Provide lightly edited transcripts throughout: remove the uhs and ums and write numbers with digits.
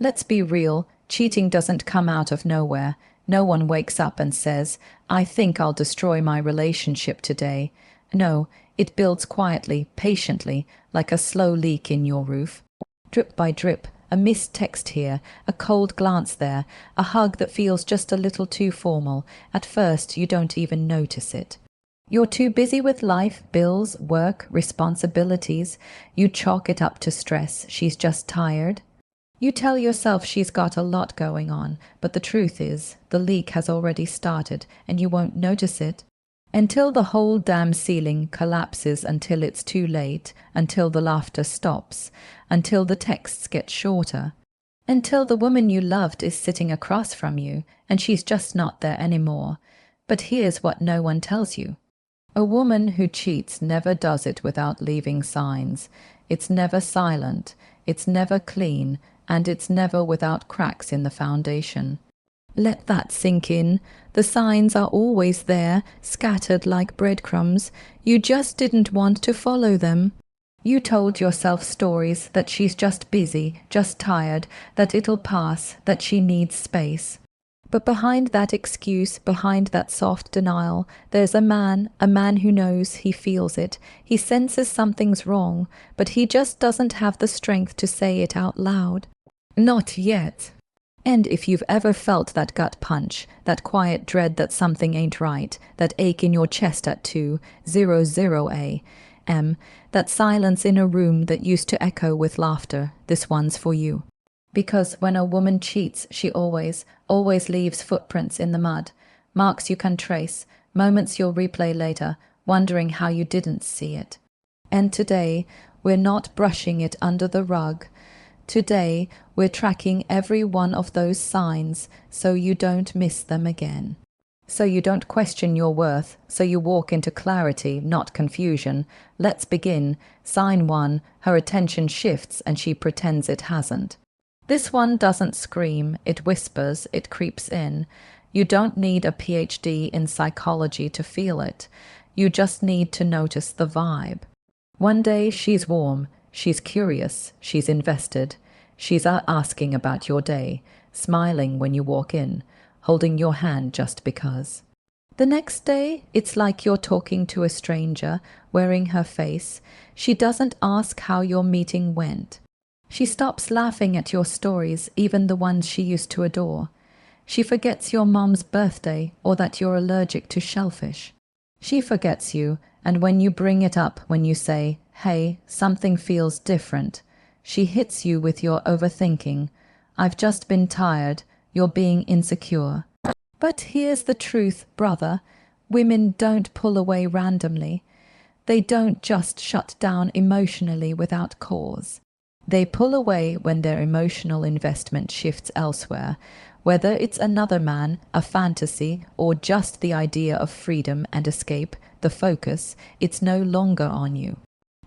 Let's be real, cheating doesn't come out of nowhere. No one wakes up and says, I think I'll destroy my relationship today. No, it builds quietly, patiently, like a slow leak in your roof. Drip by drip, a missed text here, a cold glance there, a hug that feels just a little too formal. At first, you don't even notice it. You're too busy with life, bills, work, responsibilities. You chalk it up to stress. She's just tired. You tell yourself she's got a lot going on, but the truth is, the leak has already started, and you won't notice it. Until the whole damn ceiling collapses, until it's too late, until the laughter stops, until the texts get shorter, until the woman you loved is sitting across from you, and she's just not there anymore. But here's what no one tells you. A woman who cheats never does it without leaving signs. It's never silent, it's never clean, and it's never without cracks in the foundation. Let that sink in. The signs are always there, scattered like breadcrumbs. You just didn't want to follow them. You told yourself stories that she's just busy, just tired, that it'll pass, that she needs space. But behind that excuse, behind that soft denial, there's a man who knows, he feels it. He senses something's wrong, but he just doesn't have the strength to say it out loud. Not yet. And if you've ever felt that gut punch, that quiet dread that something ain't right, that ache in your chest at 2:00 a.m., that silence in a room that used to echo with laughter, this one's for you. Because when a woman cheats, she always leaves footprints in the mud, marks you can trace, moments you'll replay later, wondering how you didn't see it. And today, we're not brushing it under the rug. Today, we're tracking every one of those signs so you don't miss them again. So you don't question your worth, so you walk into clarity, not confusion. Let's begin. Sign 1, her attention shifts and she pretends it hasn't. This one doesn't scream, it whispers, it creeps in. You don't need a PhD in psychology to feel it. You just need to notice the vibe. One day she's warm, she's curious, she's invested. She's asking about your day, smiling when you walk in, holding your hand just because. The next day, it's like you're talking to a stranger, wearing her face. She doesn't ask how your meeting went. She stops laughing at your stories, even the ones she used to adore. She forgets your mom's birthday or that you're allergic to shellfish. She forgets you, and when you bring it up, when you say, hey, something feels different, she hits you with your overthinking. I've just been tired, you're being insecure. But here's the truth, brother. Women don't pull away randomly. They don't just shut down emotionally without cause. They pull away when their emotional investment shifts elsewhere, whether it's another man, a fantasy, or just the idea of freedom and escape, the focus, it's no longer on you.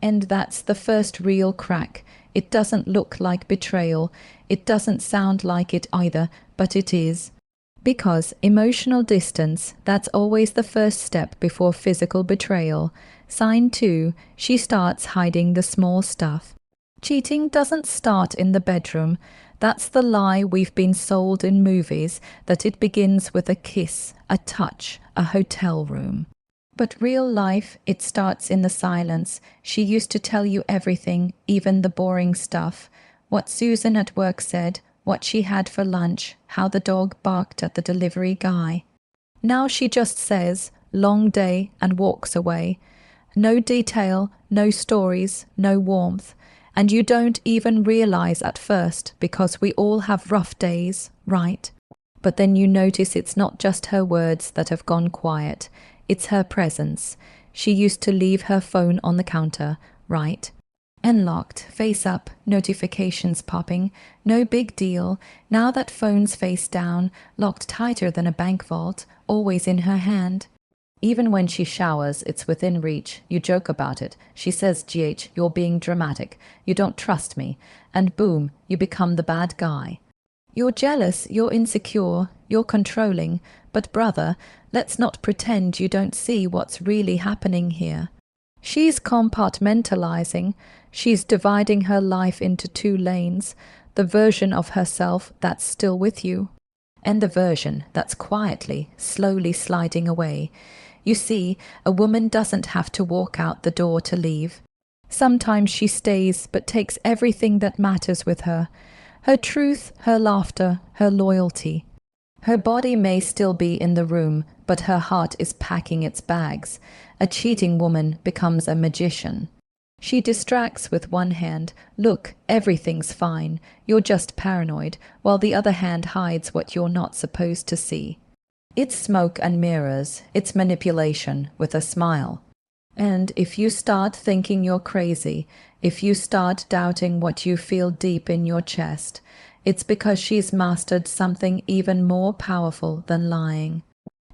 And that's the first real crack. It doesn't look like betrayal. It doesn't sound like it either, but it is. Because emotional distance, that's always the first step before physical betrayal. Sign 2, she starts hiding the small stuff. Cheating doesn't start in the bedroom. That's the lie we've been sold in movies, that it begins with a kiss, a touch, a hotel room. But real life, it starts in the silence. She used to tell you everything, even the boring stuff. What Susan at work said, what she had for lunch, how the dog barked at the delivery guy. Now she just says, long day, and walks away. No detail, no stories, no warmth. And you don't even realize at first, because we all have rough days, right? But then you notice it's not just her words that have gone quiet. It's her presence. She used to leave her phone on the counter, right? Unlocked, face up, notifications popping. No big deal. Now that phone's face down, locked tighter than a bank vault, always in her hand. Even when she showers, it's within reach. You joke about it. She says, GH, you're being dramatic. You don't trust me. And boom, you become the bad guy. You're jealous, you're insecure, you're controlling. But brother, let's not pretend you don't see what's really happening here. She's compartmentalizing. She's dividing her life into 2 lanes. the version of herself that's still with you, and the version that's quietly, slowly sliding away. You see, a woman doesn't have to walk out the door to leave. Sometimes she stays but takes everything that matters with her. Her truth, her laughter, her loyalty. Her body may still be in the room, but her heart is packing its bags. A cheating woman becomes a magician. She distracts with one hand, "Look, everything's fine, you're just paranoid," while the other hand hides what you're not supposed to see. It's smoke and mirrors, it's manipulation with a smile. And if you start thinking you're crazy, if you start doubting what you feel deep in your chest, it's because she's mastered something even more powerful than lying.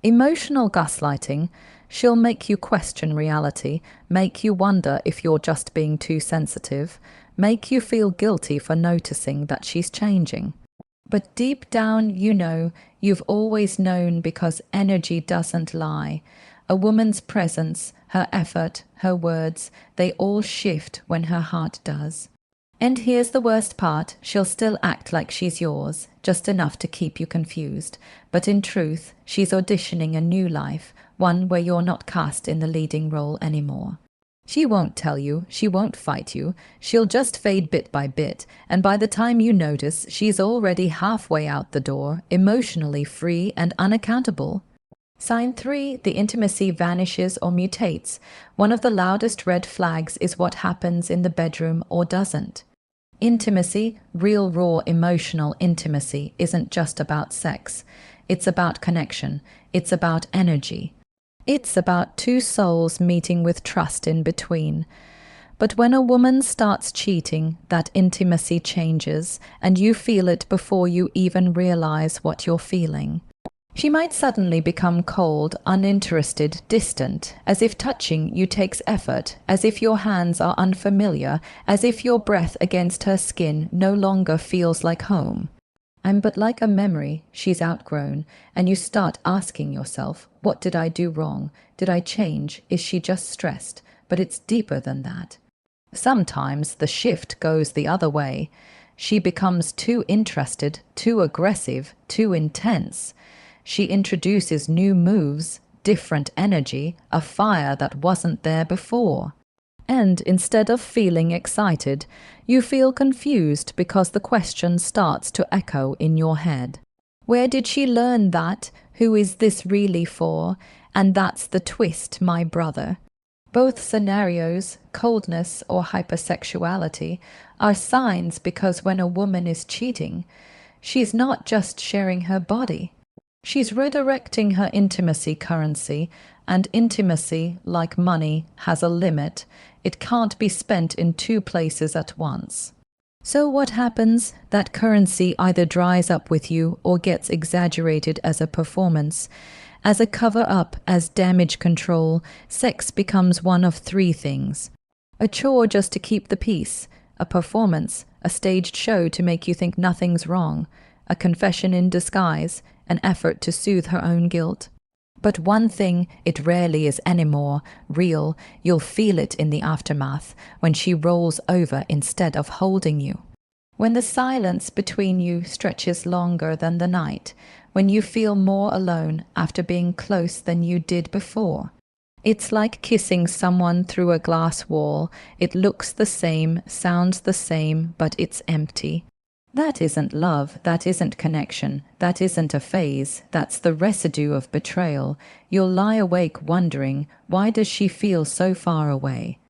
Emotional gaslighting. She'll make you question reality, make you wonder if you're just being too sensitive, make you feel guilty for noticing that she's changing. But deep down, you know, you've always known, because energy doesn't lie. A woman's presence, her effort, her words, they all shift when her heart does. And here's the worst part, she'll still act like she's yours, just enough to keep you confused. But in truth, she's auditioning a new life, one where you're not cast in the leading role anymore. She won't tell you, she won't fight you, she'll just fade bit by bit, and by the time you notice, she's already halfway out the door, emotionally free and unaccountable. Sign 3, the intimacy vanishes or mutates. One of the loudest red flags is what happens in the bedroom or doesn't. Intimacy, real raw emotional intimacy, isn't just about sex. It's about connection. It's about energy. It's about two souls meeting with trust in between. But when a woman starts cheating, that intimacy changes, and you feel it before you even realize what you're feeling. She might suddenly become cold, uninterested, distant, as if touching you takes effort, as if your hands are unfamiliar, as if your breath against her skin no longer feels like home. But like a memory she's outgrown, and you start asking yourself, what did I do wrong? Did I change? Is she just stressed? But it's deeper than that. Sometimes the shift goes the other way. She becomes too interested, too aggressive, too intense. She introduces new moves, different energy, a fire that wasn't there before. And instead of feeling excited, you feel confused because the question starts to echo in your head. Where did she learn that? Who is this really for? And that's the twist, my brother. Both scenarios, coldness or hypersexuality, are signs, because when a woman is cheating, she's not just sharing her body. She's redirecting her intimacy currency, and intimacy, like money, has a limit. It can't be spent in two places at once. So what happens? That currency either dries up with you or gets exaggerated as a performance. As a cover-up, as damage control, sex becomes one of three things. A chore just to keep the peace, a performance, a staged show to make you think nothing's wrong, a confession in disguise, an effort to soothe her own guilt. But one thing it rarely is anymore, real, you'll feel it in the aftermath, when she rolls over instead of holding you. When the silence between you stretches longer than the night, when you feel more alone after being close than you did before. It's like kissing someone through a glass wall. It looks the same, sounds the same, but it's empty. That isn't love, that isn't connection, that isn't a phase, that's the residue of betrayal. You'll lie awake wondering, why does she feel so far away?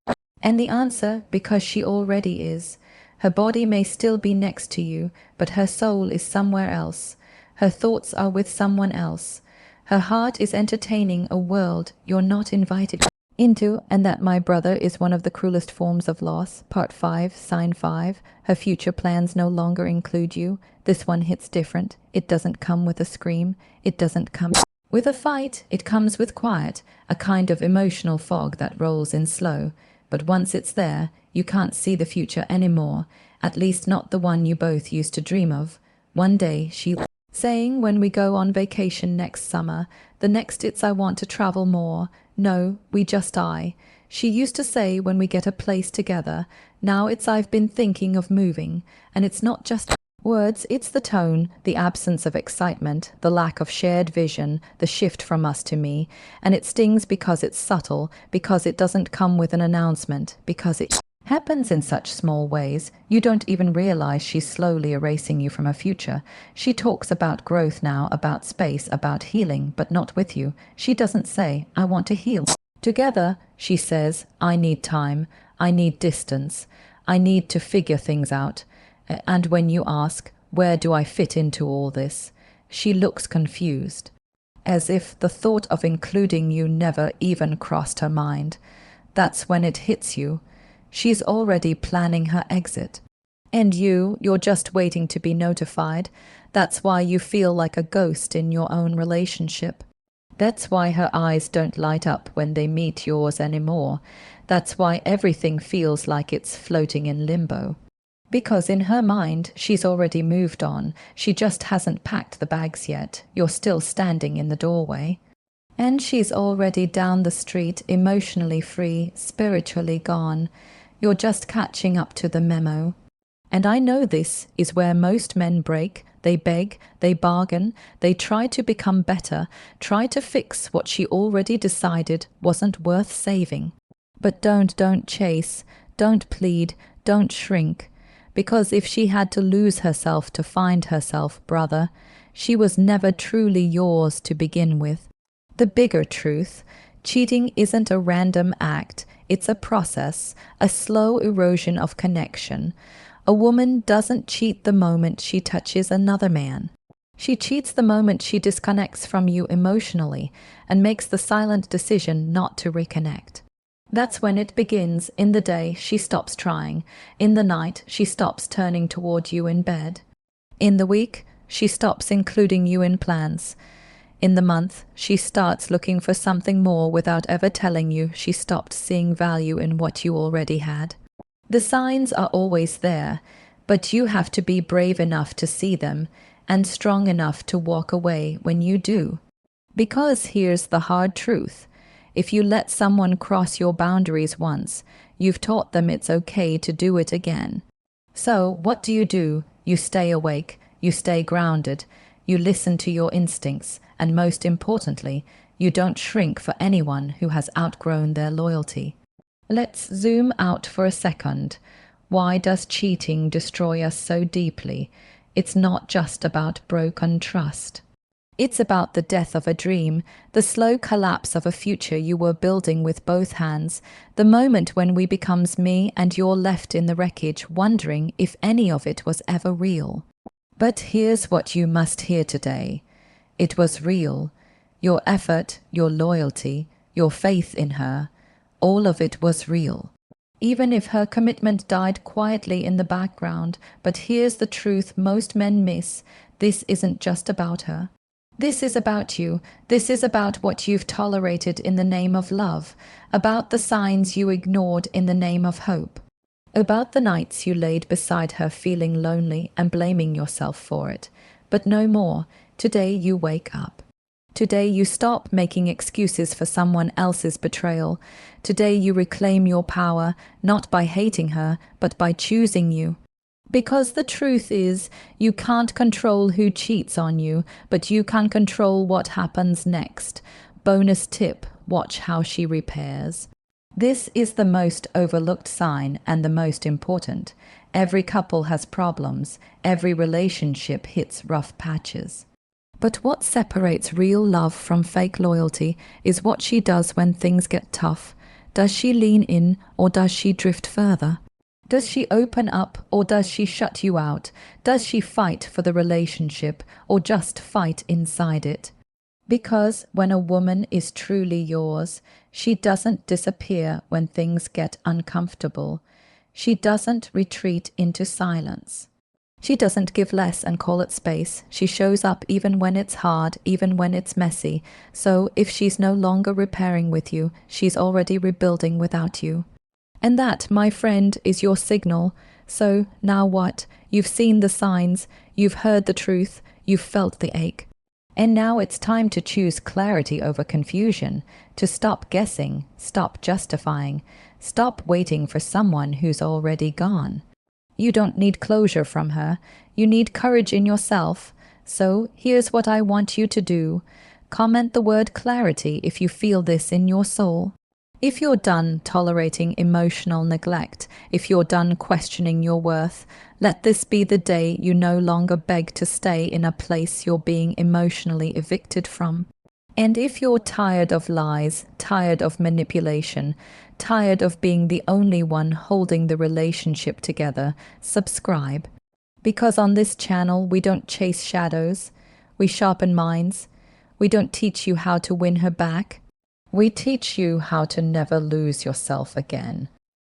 And the answer, because she already is. Her body may still be next to you, but her soul is somewhere else. Her thoughts are with someone else. Her heart is entertaining a world you're not invited into, and that, my brother, is one of the cruelest forms of loss. Part 5, Sign 5. Her future plans no longer include you. This one hits different. It doesn't come with a scream. It doesn't come with a fight. It comes with quiet, a kind of emotional fog that rolls in slow. But once it's there, you can't see the future anymore, at least not the one you both used to dream of. One day she saying, when we go on vacation next summer, the next it's I want to travel more. No, we just die. She used to say, when we get a place together. Now it's I've been thinking of moving, and it's not just Words, it's the tone, the absence of excitement, the lack of shared vision, the shift from us to me, and it stings because it's subtle, because it doesn't come with an announcement, because it happens in such small ways. You don't even realize she's slowly erasing you from her future. She talks about growth now, about space, about healing, but not with you. She doesn't say, I want to heal. Together, she says, I need time, I need distance, I need to figure things out. And when you ask, where do I fit into all this? She looks confused, as if the thought of including you never even crossed her mind. That's when it hits you. She's already planning her exit. And you're just waiting to be notified. That's why you feel like a ghost in your own relationship. That's why her eyes don't light up when they meet yours anymore. That's why everything feels like it's floating in limbo. Because in her mind, she's already moved on. She just hasn't packed the bags yet. You're still standing in the doorway. And she's already down the street, emotionally free, spiritually gone. You're just catching up to the memo. And I know this is where most men break. They beg, they bargain, they try to become better, try to fix what she already decided wasn't worth saving. But don't chase, don't plead, don't shrink. Because if she had to lose herself to find herself, brother, she was never truly yours to begin with. The bigger truth, cheating isn't a random act, it's a process, a slow erosion of connection. A woman doesn't cheat the moment she touches another man. She cheats the moment she disconnects from you emotionally and makes the silent decision not to reconnect. That's when it begins. In the day, she stops trying. In the night, she stops turning toward you in bed. In the week, she stops including you in plans. In the month, she starts looking for something more without ever telling you she stopped seeing value in what you already had. The signs are always there, but you have to be brave enough to see them and strong enough to walk away when you do. Because here's the hard truth. If you let someone cross your boundaries once, you've taught them it's okay to do it again. So what do? You stay awake, you stay grounded, you listen to your instincts, and most importantly, you don't shrink for anyone who has outgrown their loyalty. Let's zoom out for a second. Why does cheating destroy us so deeply? It's not just about broken trust. It's about the death of a dream, the slow collapse of a future you were building with both hands, the moment when we becomes me and you're left in the wreckage wondering if any of it was ever real. But here's what you must hear today. It was real. Your effort, your loyalty, your faith in her, all of it was real. Even if her commitment died quietly in the background, but here's the truth most men miss. This isn't just about her. This is about you. This is about what you've tolerated in the name of love, about the signs you ignored in the name of hope, about the nights you laid beside her feeling lonely and blaming yourself for it. But no more. Today you wake up. Today you stop making excuses for someone else's betrayal. Today you reclaim your power, not by hating her, but by choosing you. Because the truth is, you can't control who cheats on you, but you can control what happens next. Bonus tip, watch how she repairs. This is the most overlooked sign and the most important. Every couple has problems. Every relationship hits rough patches. But what separates real love from fake loyalty is what she does when things get tough. Does she lean in or does she drift further? Does she open up or does she shut you out? Does she fight for the relationship or just fight inside it? Because when a woman is truly yours, she doesn't disappear when things get uncomfortable. She doesn't retreat into silence. She doesn't give less and call it space. She shows up even when it's hard, even when it's messy. So if she's no longer repairing with you, she's already rebuilding without you. And that, my friend, is your signal. So now what? You've seen the signs, you've heard the truth, you've felt the ache. And now it's time to choose clarity over confusion, to stop guessing, stop justifying, stop waiting for someone who's already gone. You don't need closure from her. You need courage in yourself. So here's what I want you to do. Comment the word clarity if you feel this in your soul. If you're done tolerating emotional neglect, if you're done questioning your worth, let this be the day you no longer beg to stay in a place you're being emotionally evicted from. And if you're tired of lies, tired of manipulation, tired of being the only one holding the relationship together, subscribe. Because on this channel, we don't chase shadows, we sharpen minds. We don't teach you how to win her back. We teach you how to never lose yourself again.